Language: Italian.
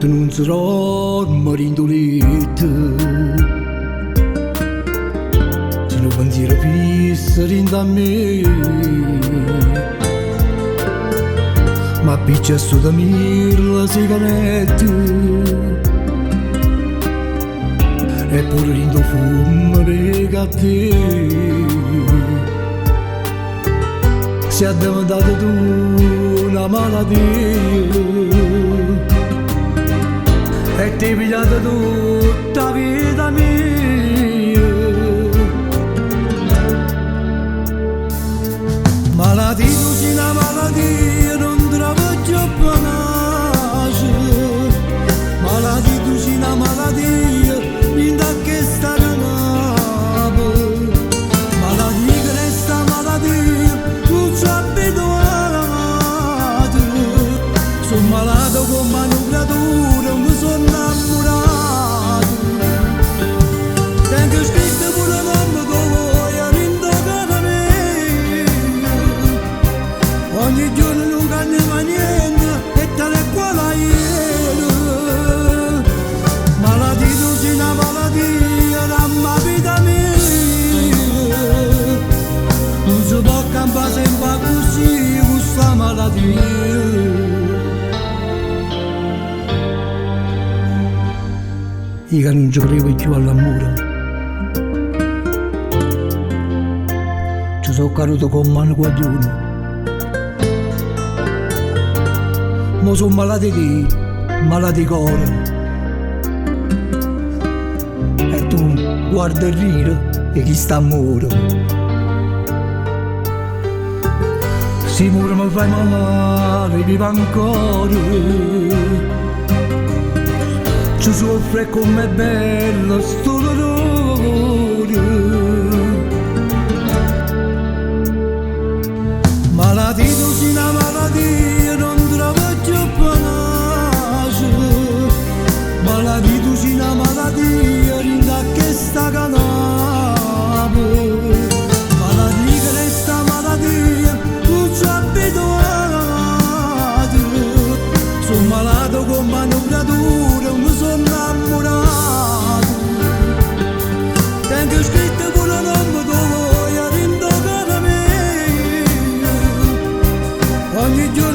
notte non sarò marindoletta, se non pensiero fissa rinda a me, ma piccia sto da mir la sigaretta, eppure rindo fumo rega a te, si è diventata tu una malattia e ti pigliata tutta la vita mia. Malattia, tu sei una malattia, non te la voglio panace. Malattia, tu sei una malattia, vinta che sta canapa. Malattia che resta malattia, non ci abituato. Sono malato come una creatura, mi sono innamorato. Tengo scritto pure il nome tuo e rintoccare a me. Ogni giorno non cambia niente e tale e quale ieri. Malattia, tu sei una malattia, la mia vita mia. Non si può campare sempre così, questa malattia. Io che non ci credo più all'amore, ci sono caduto con mano guaglione, ma sono malati di cuore, e tu guarda il rire e chi sta a muore. Si muore mi fai male, vivo ancora. Ci soffre com'è bello sto dolore. Malattia, tu sei una malattia, non te la voglio panace. Malattia, tu sei una malattia, rinda che sta canapa. Malattia che resta malattia, non ci abituato. Sono malato come una creatura, mi sono innamorato. Tengo scritto pure il nome tuo e rintoccare a me. Ogni giorno